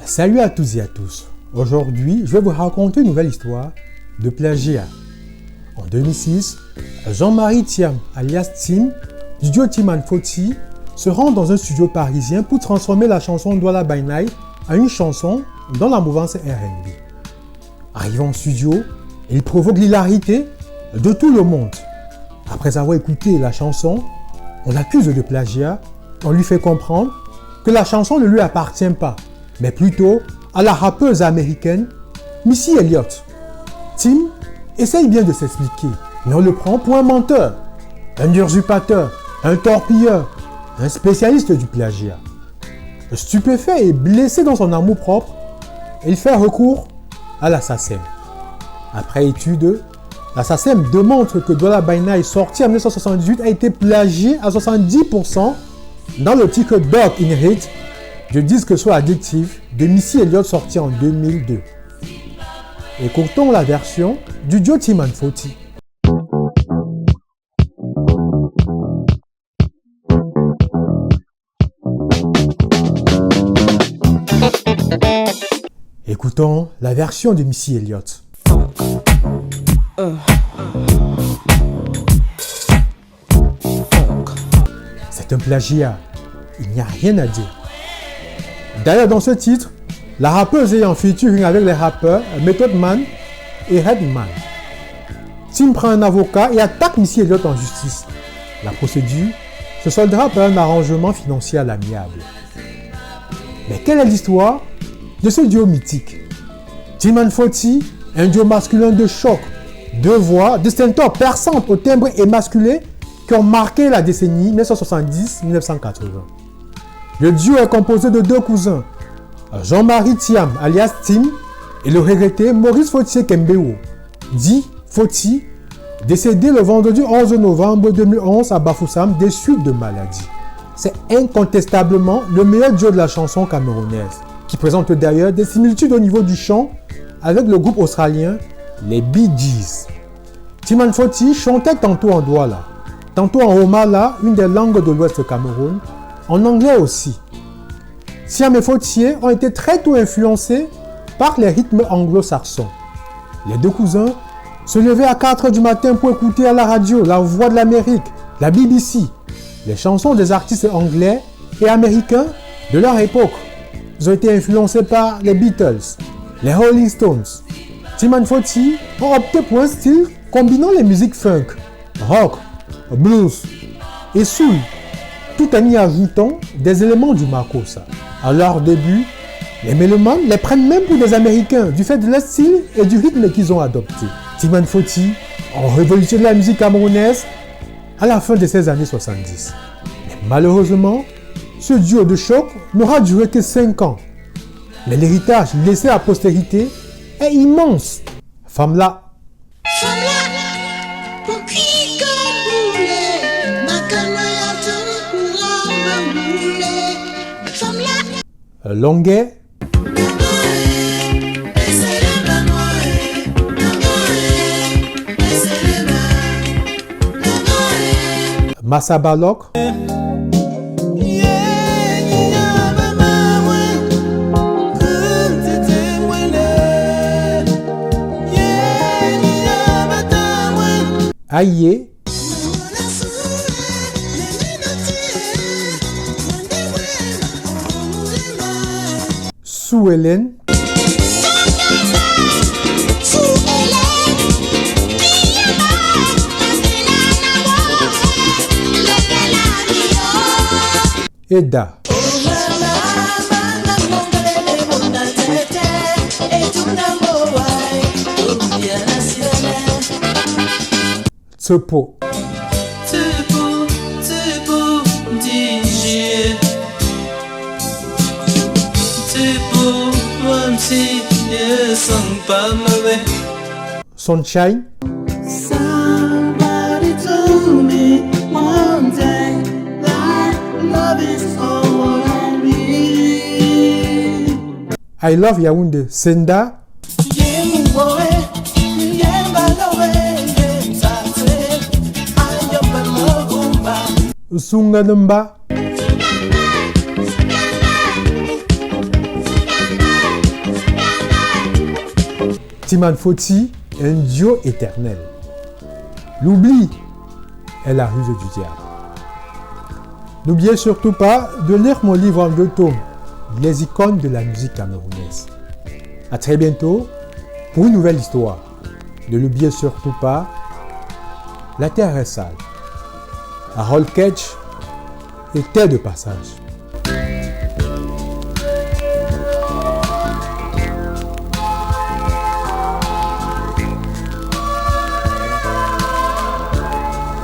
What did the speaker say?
Salut à tous et à tous. Aujourd'hui, je vais vous raconter une nouvelle histoire de plagiat. En 2006, Jean-Marie Thiam, alias Tim, du duo Tim and Foti, se rend dans un studio parisien pour transformer la chanson Douala by Night en une chanson dans la mouvance R&B. Arrivant au studio, il provoque l'hilarité de tout le monde. Après avoir écouté la chanson, on l'accuse de plagiat. On lui fait comprendre que la chanson ne lui appartient pas, mais plutôt à la rappeuse américaine Missy Elliott. Tim essaye bien de s'expliquer, mais on le prend pour un menteur, un usurpateur, un torpilleur, un spécialiste du plagiat. Stupéfait et blessé dans son amour-propre, il fait recours à la SACEM. Après étude, la SACEM démontre que Douala by Night, sorti en 1978, a été plagié à 70% dans le titre Dog in Hit du disque So Addictive de Missy Elliott sorti en 2002. Écoutons la version du duo Tim and Foti. Écoutons la version de Missy Elliott. C'est un plagiat, il n'y a rien à dire. D'ailleurs, dans ce titre, la rappeuse est en featuring avec les rappeurs Method Man et Redman. Tim prend un avocat et attaque Missy Elliott en justice. La procédure se soldera par un arrangement financier à l'amiable. Mais quelle est l'histoire de ce duo mythique? Tim and Foti, un duo masculin de choc, deux voix, de stentors perçantes au timbre émasculé qui ont marqué la décennie 1970-1980. Le duo est composé de deux cousins, Jean-Marie Thiam, alias Tim, et le regretté Maurice Foti-Kembewo, dit Foti, décédé le vendredi 11 novembre 2011 à Bafoussam des suites de maladie. C'est incontestablement le meilleur duo de la chanson camerounaise, qui présente d'ailleurs des similitudes au niveau du chant avec le groupe australien les Bee Gees. Tim and Foti chantait tantôt en Douala, tantôt en Omala, une des langues de l'Ouest du Cameroun, en anglais aussi. Thiam et Foti ont été très tôt influencés par les rythmes anglo-saxons. Les deux cousins se levaient à 4h du matin pour écouter à la radio La Voix de l'Amérique, la BBC, les chansons des artistes anglais et américains de leur époque. Ils ont été influencés par les Beatles, les Rolling Stones. Tim and Foti ont opté pour un style combinant les musiques funk, rock, blues et soul, tout en y ajoutant des éléments du makossa. À leur début, les mélomanes les prennent même pour des Américains du fait de leur style et du rythme qu'ils ont adopté. Tim and Foti ont révolutionné la musique camerounaise à la fin de ces années 70. Mais malheureusement, ce duo de choc n'aura duré que 5 ans. Mais l'héritage laissé à la postérité est immense. Femme-là. Longuet. Massabalok. Aïe. Sous Hélène. Eda. Tsepo. Sunshine. Somebody told me one day that love is all I need. I love Yaoundé. Senda. Sunganamba. Timan Foti est un duo éternel. L'oubli est la ruse du diable. N'oubliez surtout pas de lire mon livre en 2 tomes, Les icônes de la musique camerounaise. À très bientôt pour une nouvelle histoire. Ne l'oubliez surtout pas, la terre est sale. Harold Kedge était de passage.